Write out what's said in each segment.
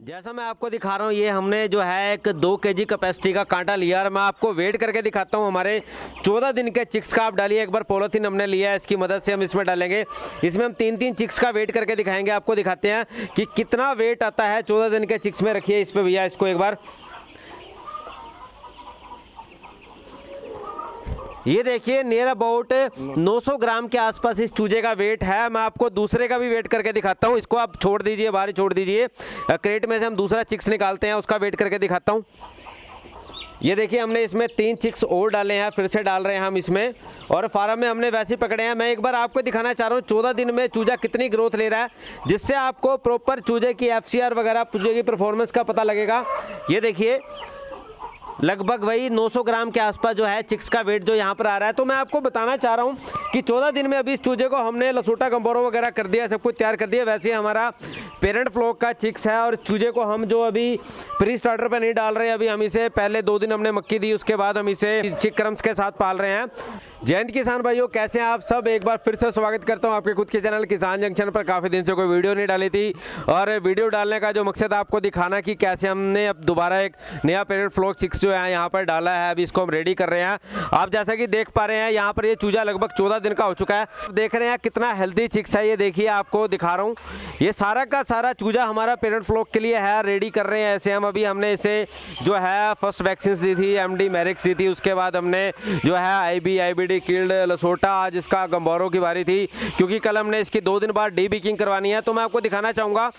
जैसा मैं आपको दिखा रहा हूँ, ये हमने जो है एक 2 केजी कैपेसिटी का कांटा लिया और मैं आपको वेट करके दिखाता हूँ। हमारे 14 दिन के चिक्स का आप डालिए एक बार। पॉलीथीन हमने लिया है, इसकी मदद से हम इसमें डालेंगे। इसमें हम 3-3 चिक्स का वेट करके दिखाएंगे, आपको दिखाते हैं कि कितना वेट आता है 14 दिन के चिक्स में। रखिए इस पर भैया इसको एक बार। ये देखिए नियर अबाउट 900 ग्राम के आसपास इस चूजे का वेट है। मैं आपको दूसरे का भी वेट करके दिखाता हूँ। इसको आप छोड़ दीजिए, बाहर छोड़ दीजिए। क्रेट में से हम दूसरा चिक्स निकालते हैं, उसका वेट करके दिखाता हूँ। ये देखिए हमने इसमें 3 चिक्स और डाले हैं, फिर से डाल रहे हैं हम इसमें, और फार्म में हमने वैसे ही पकड़े हैं। मैं एक बार आपको दिखाना चाह रहा हूँ 14 दिन में चूजा कितनी ग्रोथ ले रहा है, जिससे आपको प्रॉपर चूजे की FCR वगैरह चूजे की परफॉर्मेंस का पता लगेगा। ये देखिए लगभग वही 900 ग्राम के आसपास जो है चिक्स का वेट जो यहाँ पर आ रहा है। तो मैं आपको बताना चाह रहा हूँ कि 14 दिन में अभी इस चूजे को हमने लसोटा गंबोरो वगैरह कर दिया, सब कुछ तैयार कर दिया। वैसे हमारा पेरेंट फ्लॉक का चिक्स है और चूजे को हम जो अभी प्री स्टार्टर पे नहीं डाल रहे हैं, अभी हम इसे पहले 2 दिन हमने मक्की दी, उसके बाद हम इसे चिक क्रम्स के साथ पाल रहे हैं। जय हिंद किसान भाइयों, कैसे हैं आप सब। एक बार फिर से स्वागत करता हूं आपके खुद के चैनल किसान जंक्शन पर। काफ़ी दिन से कोई वीडियो नहीं डाली थी और वीडियो डालने का जो मकसद आपको दिखाना कि कैसे हमने अब दोबारा एक नया पेरेंट फ्लॉक चिक्स जो है यहाँ पर डाला है। अभी इसको हम रेडी कर रहे हैं। आप जैसा कि देख पा रहे हैं यहाँ पर ये चूजा लगभग 14 दिन का हो चुका है। देख रहे हैं कितना हेल्दी चिक्स है। ये देखिए आपको दिखा रहा हूँ, ये सारा का सारा चूजा हमारा पेरेंट फ्लॉक के लिए है, रेडी कर रहे हैं। ऐसे हम अभी हमने इसे जो है फर्स्ट वैक्सीन दी थी, MD मैरिक्स दी थी, उसके बाद हमने जो है IB IBD किल्ड लसोटा, आज इसका गंबोरो की बारी थी, क्योंकि कल हमने इसकी 2 दिन बाद डीबीकिंग करवानी है। तो मैं आपको दिखाना चाहूँगा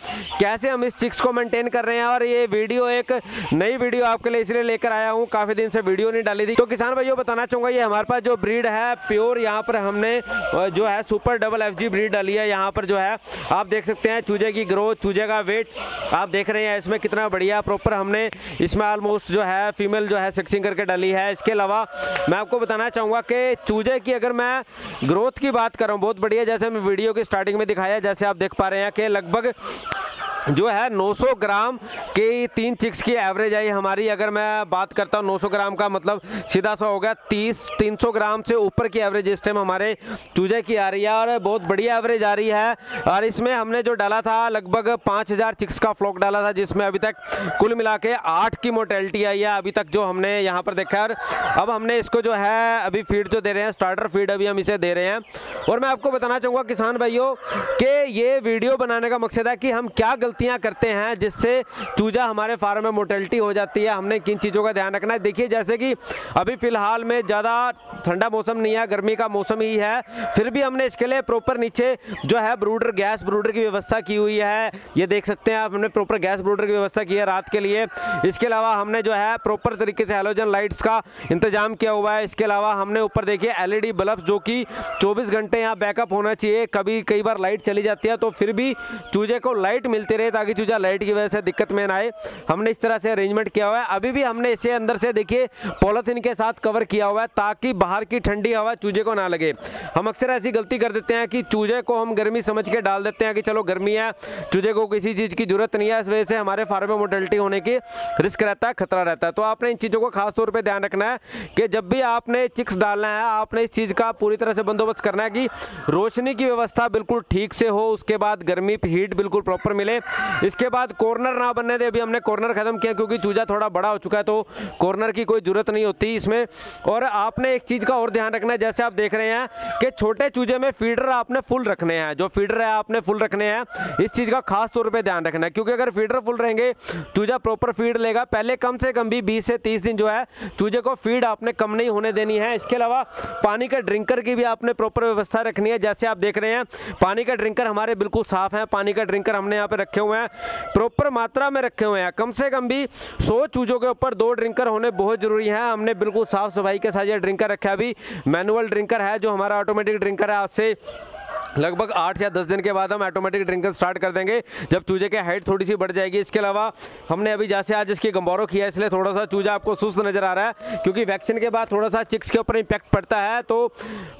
कैसे हम इस चिक्स को मेंटेन कर रहे हैं। और ये वीडियो एक नई वीडियो आपके लिए इसलिए लेकर आया हूँ, काफ़ी दिन से वीडियो नहीं डाली थी। तो किसान भाइयों बताना चाहूँगा, ये हमारे पास जो ब्रीड है प्योर, यहाँ पर हमने जो है सुपर डबल FG ब्रीड डाली है। यहाँ पर जो है आप देख सकते हैं चूजे की ग्रोथ, चूजे का वेट आप देख रहे हैं इसमें कितना बढ़िया प्रॉपर हमने इसमें ऑलमोस्ट जो है फीमेल जो है सेक्सिंग करके डाली है। इसके अलावा मैं आपको बताना चाहूँगा कि चूजे की अगर मैं ग्रोथ की बात कर रहा हूँ, बहुत बढ़िया, जैसे मैं वीडियो की स्टार्टिंग में दिखाया, जैसे आप देख पा रहे हैं कि लगभग जो है 900 ग्राम की 3 चिक्स की एवरेज आई हमारी। अगर मैं बात करता हूँ 900 ग्राम का मतलब सीधा सा हो गया 300 ग्राम से ऊपर की एवरेज इस टाइम हमारे चूजे की आ रही है और बहुत बढ़िया एवरेज आ रही है। और इसमें हमने जो डाला था लगभग 5000 चिक्स का फ्लॉक डाला था, जिसमें अभी तक कुल मिला के 8 की मोर्टेलिटी आई है अभी तक जो हमने यहाँ पर देखा है। अब हमने इसको जो है अभी फीड जो दे रहे हैं, स्टार्टर फीड अभी हम इसे दे रहे हैं। और मैं आपको बताना चाहूँगा किसान भाइयों कि ये वीडियो बनाने का मकसद है कि हम क्या गलतियां करते हैं जिससे चूजा हमारे फार्म में मोर्टेलिटी हो जाती है, हमने किन चीज़ों का ध्यान रखना है। देखिए जैसे कि अभी फिलहाल में ज़्यादा ठंडा मौसम नहीं है, गर्मी का मौसम ही है, फिर भी हमने इसके लिए प्रॉपर नीचे जो है ब्रूडर, गैस ब्रूडर की व्यवस्था की हुई है। ये देख सकते हैं आप, हमने प्रॉपर गैस ब्रूडर की व्यवस्था की है रात के लिए। इसके अलावा हमने जो है प्रॉपर तरीके से हैलोजन लाइट्स का इंतजाम किया हुआ है। इसके अलावा हमने ऊपर देखिए LED बल्ब जो कि 24 घंटे यहाँ बैकअप होना चाहिए। कई बार लाइट चली जाती है तो फिर भी चूजे को लाइट मिलती रहे ताकि चूजा लाइट की वजह से दिक्कत में ना आए। हमने इस तरह से अरेंजमेंट किया हुआ है। अभी भी हमने इसे अंदर से देखिए पॉलीथीन के साथ कवर किया हुआ है ताकि बाहर की ठंडी हवा चूजे को ना लगे। हम अक्सर ऐसी गलती कर देते हैं कि चूजे को हम गर्मी समझ के डाल देते हैं कि चलो गर्मी है, चूजे को किसी चीज़ की जरूरत नहीं है, इस वजह से हमारे फार्म में मोर्टेलिटी होने की रिस्क रहता है, खतरा रहता है। तो आपने इन चीज़ों को खास तौर पर ध्यान रखना है कि जब भी आपने चिक्स डालना है, आपने इस चीज़ का पूरी तरह से बंदोबस्त करना है कि रोशनी की व्यवस्था बिल्कुल ठीक से हो, उसके बाद गर्मी हीट बिल्कुल प्रॉपर मिले। इसके बाद कॉर्नर ना बनने दे। अभी हमने कॉर्नर खत्म किया क्योंकि चूजा थोड़ा बड़ा हो चुका है, तो कॉर्नर की कोई जरूरत नहीं होती इसमें। और आपने एक चीज़ का और ध्यान रखना है, जैसे आप देख रहे हैं कि छोटे चूजे में फीडर आपने फुल रखने हैं, जो फीडर है आपने फुल रखने हैं। इस चीज़ का खास तौर पे ध्यान रखना है क्योंकि अगर फीडर फुल रहेंगे चूजा प्रॉपर फीड लेगा। पहले कम से कम भी 20 से 30 दिन जो है चूजे को फीड आपने कम नहीं होने देनी है। इसके अलावा पानी का ड्रिंकर की भी आपने प्रॉपर व्यवस्था रखनी है। जैसे आप देख रहे हैं पानी का ड्रिंकर हमारे बिल्कुल साफ है। पानी का ड्रिंकर हमने यहाँ पे रखे हुए हैं, प्रॉपर मात्रा में रखे हुए हैं। कम से कम भी 100 चूजों के ऊपर 2 ड्रिंकर होने बहुत जरूरी है। हमने बिल्कुल साफ सफाई के साथ ये ड्रिंकर रखा है। अभी मैनुअल ड्रिंकर है, जो हमारा ऑटोमेटिक ड्रिंकर है, आज से लगभग 8 या 10 दिन के बाद हम ऑटोमेटिक ड्रिंकर स्टार्ट कर देंगे जब चूजे की हाइट थोड़ी सी बढ़ जाएगी। इसके अलावा हमने अभी जैसे आज इसकी गंबोरो किया, इसलिए थोड़ा सा चूजा आपको सुस्त नज़र आ रहा है क्योंकि वैक्सीन के बाद थोड़ा सा चिक्स के ऊपर इम्पैक्ट पड़ता है। तो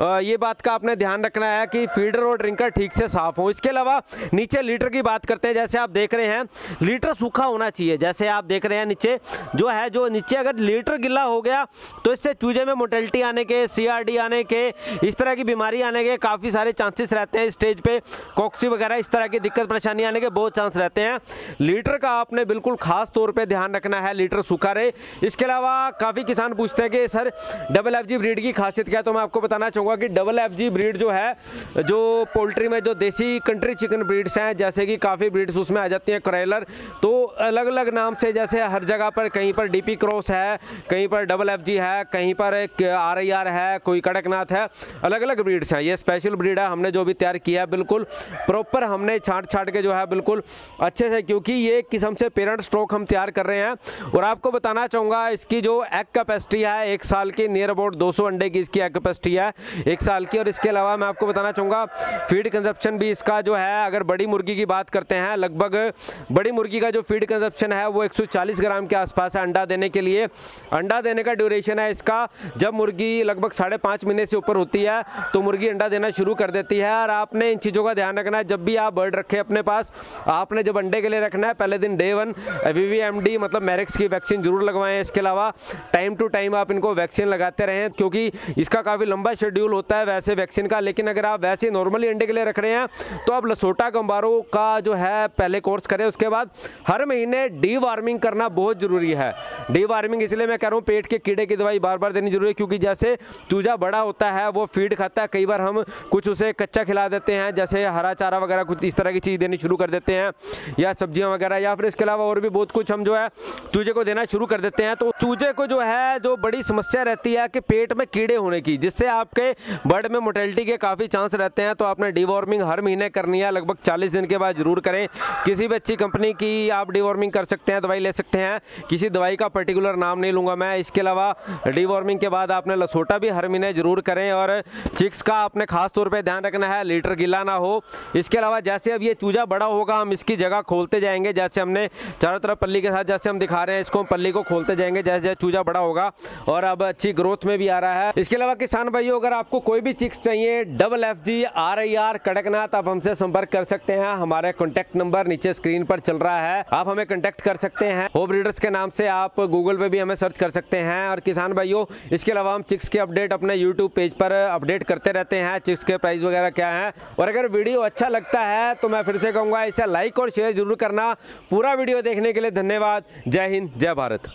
ये बात का आपने ध्यान रखना है कि फीडर और ड्रिंकर ठीक से साफ हो। इसके अलावा नीचे लीटर की बात करते हैं। जैसे आप देख रहे हैं लीटर सूखा होना चाहिए। जैसे आप देख रहे हैं नीचे जो नीचे अगर लीटर गिला हो गया तो इससे चूजे में मोर्टेलिटी आने के, CRD आने के, इस तरह की बीमारी आने के काफ़ी सारे चांसेस रहते रहते हैं स्टेज पे, कॉक्सी वगैरह इस तरह की दिक्कत परेशानी आने के बहुत चांस रहते हैं। लीटर का आपने बिल्कुल खास तौर पे ध्यान रखना है, लीटर सूखा रहे। इसके अलावा काफ़ी किसान पूछते हैं कि सर डबल एफजी ब्रीड की खासियत क्या है, तो मैं आपको बताना चाहूँगा कि डबल एफजी ब्रीड जो है, जो पोल्ट्री में जो देसी कंट्री चिकन ब्रीड्स हैं, जैसे कि काफ़ी ब्रीड्स उसमें आ जाती हैं, क्रॉयलर, तो अलग अलग नाम से, जैसे हर जगह पर कहीं पर डीपी क्रॉस है, कहीं पर डबल एफजी है, कहीं पर RIR है, कोई कड़कनाथ है, अलग अलग ब्रीड्स हैं। ये स्पेशल ब्रीड है, हमने जो भी तैयार किया है बिल्कुल प्रॉपर हमने छांट के जो है बिल्कुल अच्छे से, क्योंकि ये किस्म से पेरेंट स्टॉक हम तैयार कर रहे हैं। और आपको बताना चाहूँगा इसकी जो एग कैपेसिटी है 1 साल की, नियर अबाउट 200 अंडे की इसकी एग कैपेसिटी है 1 साल की। और इसके अलावा मैं आपको बताना चाहूँगा फीड कंजप्शन भी इसका जो है, अगर बड़ी मुर्गी की बात करते हैं, लगभग बड़ी मुर्गी का जो फीड कंजप्शन है वो 140 ग्राम के आसपास है अंडा देने के लिए। अंडा देने का ड्यूरेशन है इसका, जब मुर्गी लगभग 5.5 महीने से ऊपर होती है तो मुर्गी अंडा देना शुरू कर देती है। और आपने इन चीज़ों का ध्यान रखना है, जब भी आप बर्ड रखें अपने पास, आपने जब अंडे के लिए रखना है पहले दिन डे 1 VVMD मतलब मैरिक्स की वैक्सीन जरूर लगवाएं। इसके अलावा टाइम टू टाइम आप इनको वैक्सीन लगाते रहें, क्योंकि इसका काफ़ी लंबा शेड्यूल होता है वैसे वैक्सीन का। लेकिन अगर आप वैसे नॉर्मली अंडे के लिए रख रहे हैं तो आप लसोटा गंबारो का जो है पहले कोर्स करें। उसके बाद हर महीने डी वार्मिंग करना बहुत ज़रूरी है। डी वार्मिंग इसलिए मैं कह रहा हूँ, पेट के कीड़े की दवाई बार बार देनी जरूरी है, क्योंकि जैसे चूजा बड़ा होता है वो फीड खाता है, कई बार हम कुछ उसे कच्चा खिला देते हैं, जैसे हरा चारा वगैरह कुछ इस तरह की चीज़ देनी शुरू कर देते हैं, या सब्जियां वगैरह, या फिर इसके अलावा और भी बहुत कुछ हम जो है चूजे को देना शुरू कर देते हैं। तो चूजे को जो है जो बड़ी समस्या रहती है कि पेट में कीड़े होने की, जिससे आपके बर्ड में मोर्टेलिटी के काफ़ी चांस रहते हैं। तो आपने डीवॉर्मिंग हर महीने करनी है, लगभग 40 दिन के बाद जरूर करें। किसी भी अच्छी कंपनी की आप डीवॉर्मिंग कर सकते हैं, दवाई ले सकते हैं, किसी दवाई का पर्टिकुलर नाम नहीं लूँगा मैं। इसके अलावा डीवॉर्मिंग के बाद आपने लसोटा भी हर महीने जरूर करें। और चिक्स का आपने खास तौर पे ध्यान रखना है, लीटर गीला ना हो। इसके अलावा जैसे अब ये चूजा बड़ा होगा हम इसकी जगह खोलते जाएंगे, जैसे हमने चारों तरफ पल्ली के साथ जैसे हम दिखा रहे हैं, इसको पल्ली को खोलते जाएंगे जैसे जैसे चूजा बड़ा होगा, और अब अच्छी ग्रोथ में भी आ रहा है। इसके अलावा किसान भाइयों, अगर आपको कोई भी चिक्स चाहिए डबल FG RIR कड़कनाथ, आप हमसे संपर्क कर सकते हैं। हमारे कॉन्टैक्ट नंबर नीचे स्क्रीन पर चल रहा है, आप हमें कॉन्टैक्ट कर सकते हैं। होप ब्रीडर्स के नाम से आप गूगल पे भी हमें सर्च कर सकते हैं। और किसान भाइयों, इसके अलावा हम चिक्स के अपडेट अपने यूट्यूब पेज पर अपडेट करते रहते हैं, चिक्स के प्राइस वगैरह क्या है। और अगर वीडियो अच्छा लगता है तो मैं फिर से कहूँगा इसे लाइक और शेयर जरूर करना। पूरा वीडियो देखने के लिए धन्यवाद। जय हिंद, जय भारत।